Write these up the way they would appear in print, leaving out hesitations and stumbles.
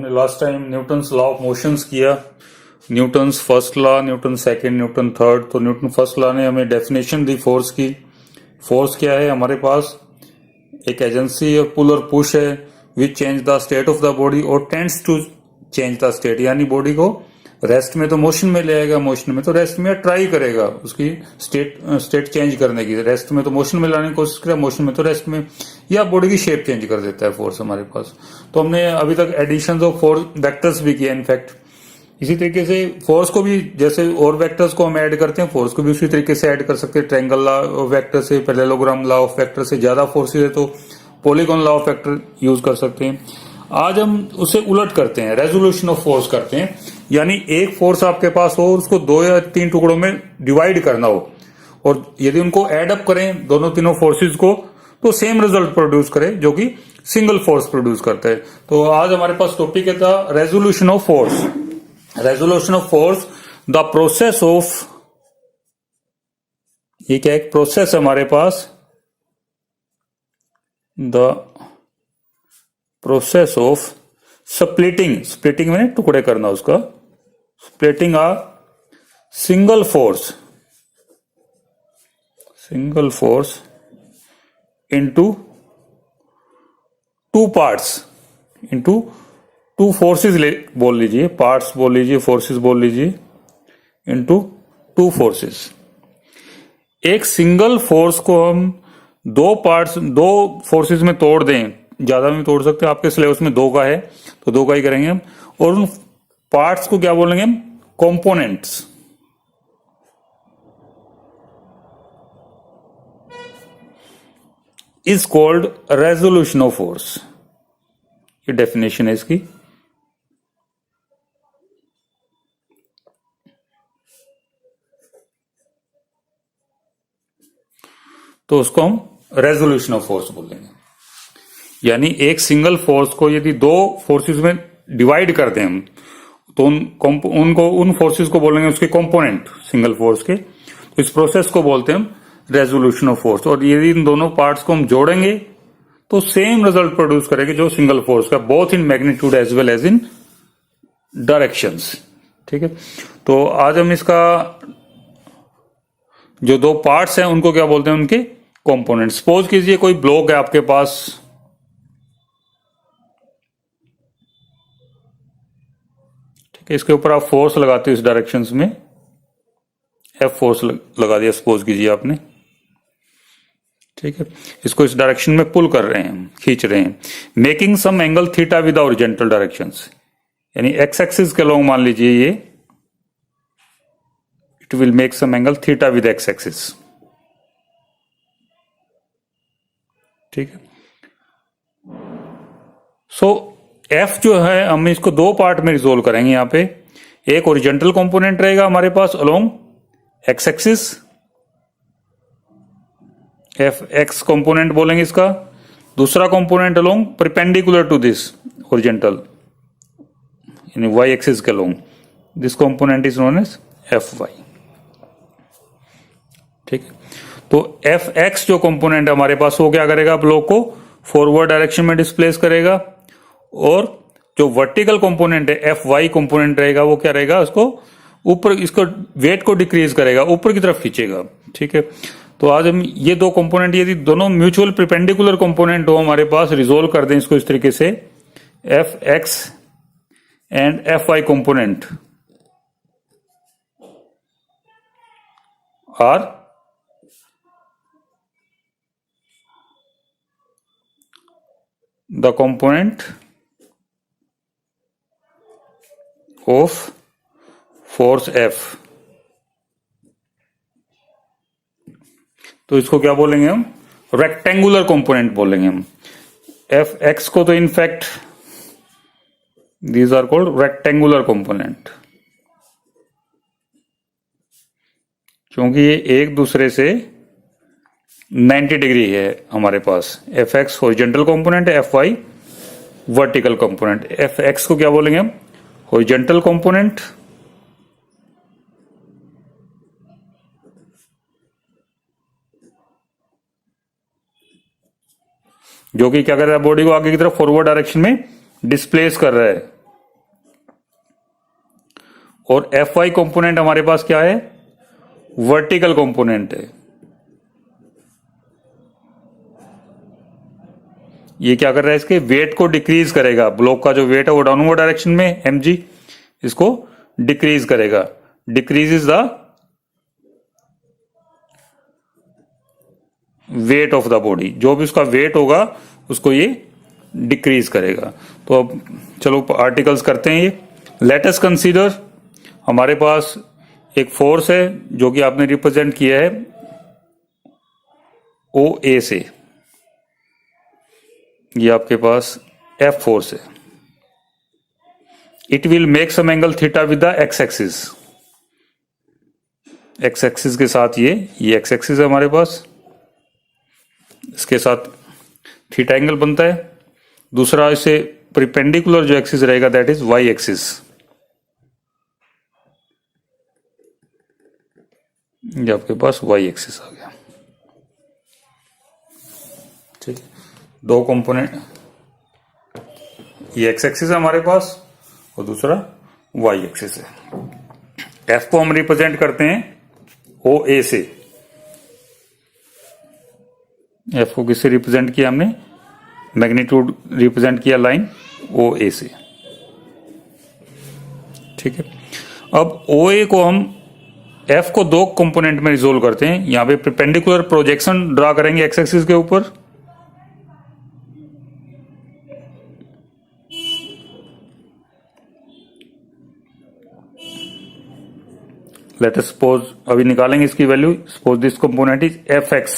हमने last time Newton's law of motions किया, Newton's first law, Newton second, Newton third. तो Newton first law ने हमें definition दी फोर्स की। फोर्स क्या है? हमारे पास एक एजेंसी और पुल और पुश है which change the state of the body और tends to change the state, यानी बॉडी को रेस्ट में तो मोशन में ले आएगा, मोशन में तो रेस्ट में ट्राई करेगा उसकी स्टेट चेंज करने की। रेस्ट में तो मोशन में लाने की कोशिश करेगा, मोशन में तो रेस्ट में, या बॉडी की शेप चेंज कर देता है फोर्स हमारे पास। तो हमने अभी तक एडिशन ऑफ फोर्स वेक्टर्स भी किया इनफैक्ट। इसी तरीके से फोर्स को भी, जैसे और वेक्टर्स को हम ऐड करते हैं, फोर्स को भी उसी तरीके से ऐड कर सकते हैं। ट्रायंगल लॉ ऑफ वेक्टर से, पैरेललोग्राम लॉ ऑफ वेक्टर से ज्यादा फोर्सेज है तो polygon law of vector use कर सकते हैं। आज हम उसे उलट करते हैं, रेजोल्यूशन ऑफ फोर्स करते हैं, यानी एक फोर्स आपके पास हो, उसको 2 या 3 टुकड़ों में डिवाइड करना हो, और यदि उनको एड अप करें दोनों तीनों फोर्सेज को तो सेम रिजल्ट प्रोड्यूस करे जो कि सिंगल फोर्स प्रोड्यूस करता है। तो आज हमारे पास टॉपिक है था resolution of force. Resolution of force, the process of, ये क्या एक प्रोसेस है हमारे पास, the process of splitting, splitting में टुकड़े करना उसका, splitting a single force into 2 parts, into 2 forces बोल लीजिए, पार्ट्स बोल लीजिए, फोर्सेस बोल लीजिए, इनटू 2 फोर्सेस। एक सिंगल फोर्स को हम 2 पार्ट्स, 2 फोर्सेस में तोड़ दें, ज्यादा भी तोड़ सकते हैं, आपके सिलेबस में 2 का है तो 2 का ही करेंगे हम। और उन पार्ट्स को क्या बोलेंगे हम? Components. Is called resolution of force, ये डेफिनेशन है इसकी। तो उसको हम रेजोल्यूशन ऑफ फोर्स बोलेंगे, यानी एक सिंगल फोर्स को यदि 2 फोर्सेस में डिवाइड कर दें हम तो उन फोर्सेस को बोलेंगे उसके कंपोनेंट, सिंगल फोर्स के। तो इस प्रोसेस को बोलते हैं हम रेजोल्यूशन ऑफ फोर्स। और यदि इन दोनों पार्ट्स को हम जोड़ेंगे तो सेम रिजल्ट प्रोड्यूस करेंगे जो सिंगल फोर्स का, both in magnitude as well as in directions. ठीक है, तो आज हम इसका जो 2 पार्ट्स हैं उनको क्या बोलते हैं? उनके कंपोनेंट। सपोज कीजिए कोई ब्लॉक है आपके पास, ठीक है, इसके ऊपर आप फोर्स लगाते हो इस डायरेक्शंस में, एफ फोर्स लगा दिया सपोज कीजिए आपने, ठीक है, इसको इस डायरेक्शन में पुल कर रहे हैं, खींच रहे हैं, making some angle theta with horizontal directions, यानी एक्स एक्सिस के लॉन्ग मान लीजिए ये, it will make some angle theta with X axis. ठीक है, सो एफ जो है हम इसको 2 पार्ट में रिजोल्व करेंगे। यहां पे एक हॉरिजॉन्टल कंपोनेंट रहेगा हमारे पास along x axis, F x component बोलेंगे इसका। दूसरा component along perpendicular to this horizontal, यानी वाई एक्सिस के along, this component is known as F y. ठीक है, तो एफ एक्स जो कंपोनेंट हमारे पास वो क्या करेगा? ब्लॉक को फॉरवर्ड डायरेक्शन में डिस्प्लेस करेगा, और जो वर्टिकल कंपोनेंट है एफ वाई कंपोनेंट रहेगा वो क्या रहेगा? उसको ऊपर, इसको वेट को डिक्रीज करेगा, ऊपर की तरफ खींचेगा। ठीक है, तो आज हम ये 2 कंपोनेंट, यदि दोनों म्यूचुअल परपेंडिकुलर कंपोनेंट हो हमारे पास, रिजोल्व कर दें इसको इस तरीके से, F X and F Y component are the component of force F. तो इसको क्या बोलेंगे हम? रेक्टेंगुलर कंपोनेंट बोलेंगे हम। एफ एक्स को तो in fact these are called rectangular component, क्योंकि ये एक दूसरे से 90 डिग्री है हमारे पास। एफ एक्स हॉरिजॉन्टल कंपोनेंट है, F Y vertical component. F X को क्या बोलेंगे हम? हॉरिजॉन्टल कंपोनेंट, जो कि क्या कर रहा है? बॉडी को आगे की तरफ फॉरवर्ड डायरेक्शन में डिस्प्लेस कर रहा है। और एफ वाई कॉम्पोनेंट हमारे पास क्या है, वर्टिकल कॉम्पोनेंट है। ये क्या कर रहा है, इसके वेट को डिक्रीज करेगा, ब्लॉक का जो वेट है वो डाउनवर्ड डायरेक्शन में mg, इसको डिक्रीज करेगा, decreases the weight of the body, जो भी उसका वेट होगा उसको ये डिक्रीज करेगा। तो अब चलो आर्टिकल्स करते हैं ये। लेट अस कंसीडर, हमारे पास एक फोर्स है जो कि आपने रिप्रेजेंट किया है ओ ए से, ये आपके पास एफ फोर्स है। It will make some angle theta with the X axis, X axis के साथ ये एक्स एक्सिस है हमारे पास, इसके साथ थीटा एंगल बनता है। दूसरा इसे परपेंडिकुलर जो एक्सिस रहेगा दैट इज वाई एक्सिस, ये आपके पास वाई एक्सिस आ गया। ठीक है, दो कंपोनेंट, ये एक्स एक्सिस है हमारे पास और दूसरा वाई एक्सिस है। एफ को हम रिप्रेजेंट करते हैं ओ ए से, एफ को किससे रिप्रेजेंट किया हमने, मैग्नीट्यूड रिप्रेजेंट किया लाइन ओ ए से। ठीक है, अब ओ ए को हम एफ को दो कंपोनेंट में रिजोल्व करते हैं। यहां पे परपेंडिकुलर प्रोजेक्शन ड्रा करेंगे एक्स एक्सिस के ऊपर, लेट अस सपोज, अभी निकालेंगे इसकी value, suppose this component is F x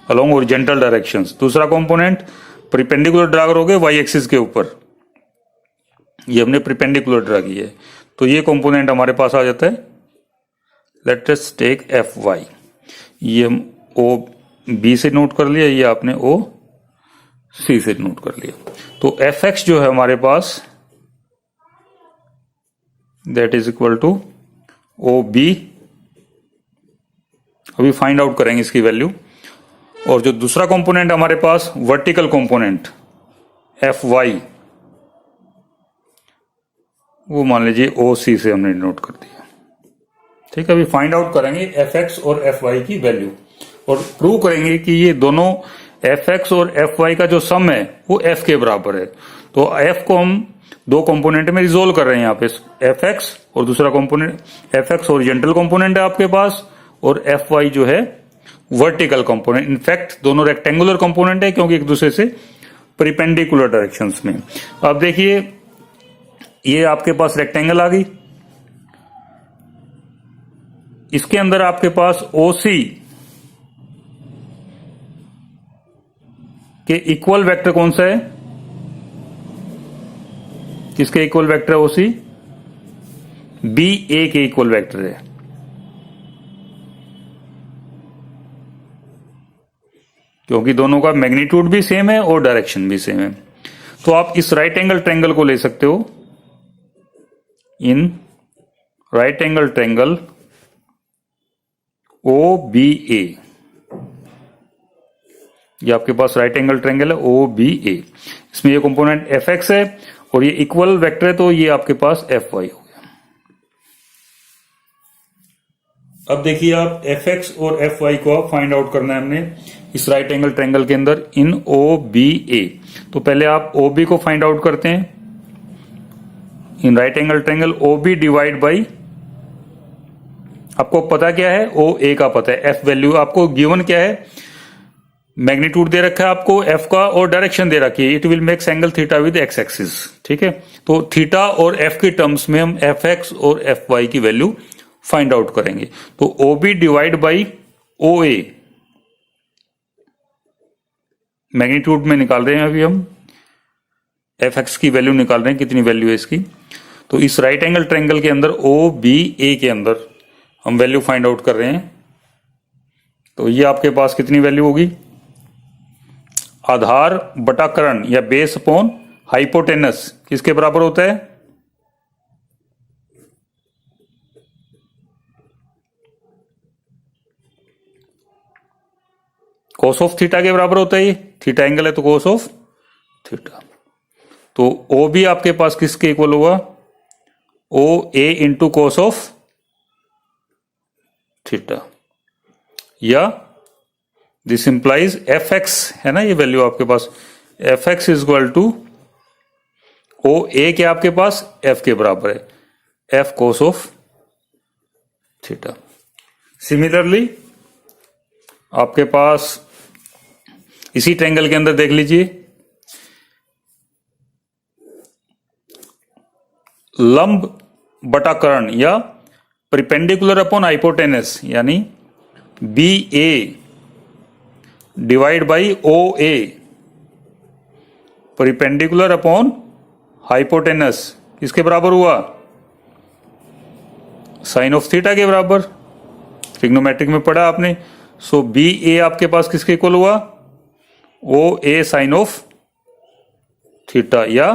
along horizontal directions. दूसरा कंपोनेंट परपेंडिकुलर ड्रा करोगे वाई एक्सिस के ऊपर, ये हमने परपेंडिकुलर ड्रा की है, तो ये कंपोनेंट हमारे पास आ जाता है। Let us take F Y, ये हम ओ बी से नोट कर लिया, ये आपने ओ सी से नोट कर लिया। तो एफ एक्स जो है हमारे पास that is equal to O B, अभी फाइंड आउट करेंगे इसकी वैल्यू। और जो दूसरा कंपोनेंट हमारे पास वर्टिकल कंपोनेंट एफ वाई, वो मान लीजिए ओ सी से हमने नोट कर दिया। ठीक है, अभी फाइंड आउट करेंगे एफ एक्स और एफ वाई की वैल्यू और प्रूव करेंगे कि ये दोनों एफ एक्स और एफ वाई का जो सम है वो एफ के बराबर है। तो एफ को हम दो कंपोनेंट में रिजोल्व कर रहे हैं यहाँ पे, एफ एक्स और दूसरा component F x horizontal component है आपके पास और एफ वाई जो है वर्टिकल कंपोनेंट। इनफैक्ट दोनों रेक्टेंगुलर कंपोनेंट है क्योंकि एक दूसरे से परपेंडिकुलर डायरेक्शंस में। अब देखिए ये आपके पास रेक्टेंगल आ गई, इसके अंदर आपके पास ओसी के इक्वल वेक्टर कौन सा है, किसके इक्वल वेक्टर है ओसी, बी ए के इक्वल वेक्टर है। क्योंकि दोनों का मैग्नीट्यूड भी सेम है और डायरेक्शन भी सेम है। तो आप इस राइट एंगल ट्रायंगल को ले सकते हो, in right angle triangle O B A, ये आपके पास राइट एंगल ट्रायंगल है ओ बी ए, इसमें ये कंपोनेंट एफ एक्स है और ये इक्वल वेक्टर है तो ये आपके पास एफ वाई हो गया। अब देखिए आप एफ एक्स और एफ वाई को आप फाइंड आउट करना है हमने इस राइट एंगल ट्रायंगल के अंदर इन ओ बी ए। तो पहले आप ओ बी को फाइंड आउट करते हैं in right angle triangle O B divide by, आपको पता क्या है, ओ ए का पता है, एफ वैल्यू आपको गिवन क्या है, मैग्नीट्यूड दे रखा है आपको एफ का और डायरेक्शन दे रखी है, it will make angle theta with X axis. ठीक है, तो थीटा और एफ के टर्म्स में हम एफ एक्स और एफ वाई की वैल्यू फाइंड आउट करेंगे। तो O B divide by O A, magnitude में निकाल रहे हैं अभी हम, एफ एक्स की वैल्यू निकाल रहे हैं, कितनी वैल्यू है इसकी। तो इस राइट एंगल ट्रायंगल के अंदर ओ बी ए के अंदर हम वैल्यू फाइंड आउट कर रहे हैं। तो ये आपके पास कितनी वैल्यू होगी, आधार बटा कर्ण या बेस अपॉन हाइपोटेनस किसके बराबर होता है, कोस ऑफ थीटा के बराबर होता है। ये थीटा एंगल है तो कोस ऑफ थीटा। तो ओ भी आपके पास किसके इक्वल होगा, O A into cos of theta, या दिस इंप्लाइज एफ एक्स है ना, ये वैल्यू आपके पास F x is equal to O A क्या आपके पास एफ के बराबर है, F cos of theta. Similarly आपके पास इसी ट्रायंगल के अंदर देख लीजिए, लंब बटा कर्ण या परपेंडिकुलर अपॉन हाइपोटेनस, यानी B A divide by O A perpendicular upon hypotenuse किसके बराबर हुआ, साइन ऑफ थीटा के बराबर, ट्रिग्नोमेट्रिक में पढ़ा आपने। सो बी ए आपके पास किसके इक्वल हुआ, ओ ए साइन ऑफ थीटा, या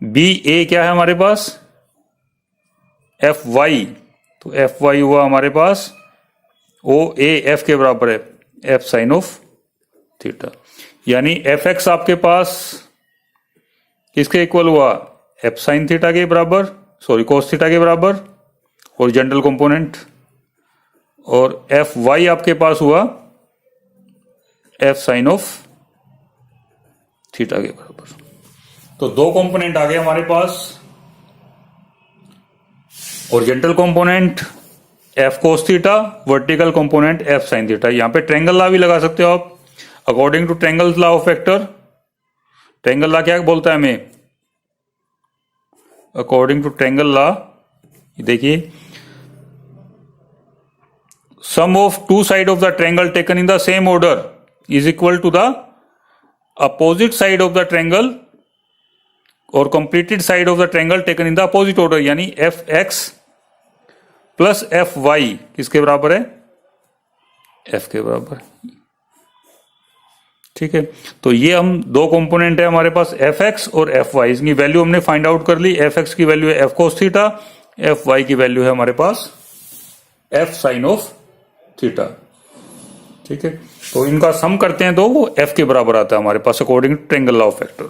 बी ए क्या है हमारे पास एफ वाई, तो एफ वाई हुआ हमारे पास ओ ए एफ के बराबर है, एफ साइन ऑफ थीटा। यानी एफ एक्स आपके पास किसके इक्वल हुआ, एफ साइन थीटा के बराबर, सॉरी कोस थीटा के बराबर हॉरिजॉन्टल कंपोनेंट, और एफ वाई आपके पास हुआ एफ साइन ऑफ थीटा के बराबर। तो दो कंपोनेंट आ गए हमारे पास, horizontal component F cos theta, vertical component F sine theta. यहां पे ट्रायंगल लॉ भी लगा सकते हो आप, according to triangle law of vector. Triangle law क्या बोलता है हमें, अकॉर्डिंग टू ट्रायंगल लॉ देखिए, sum of two side of the triangle taken in the same order is equal to the opposite side of the triangle और completed side of the triangle taken in the opposite order, यानी F X plus F Y किसके बराबर है, F के बराबर। ठीक है, तो ये हम दो कंपोनेंट है हमारे पास एफ एक्स और एफ वाई, इसकी वैल्यू हमने फाइंड आउट कर ली। एफ एक्स की वैल्यू है F cos theta, F Y की वैल्यू है हमारे पास एफ साइन ऑफ थीटा। ठीक है, तो इनका सम करते हैं तो वो एफ के बराबर आता है हमारे पास, according to triangle law of vector.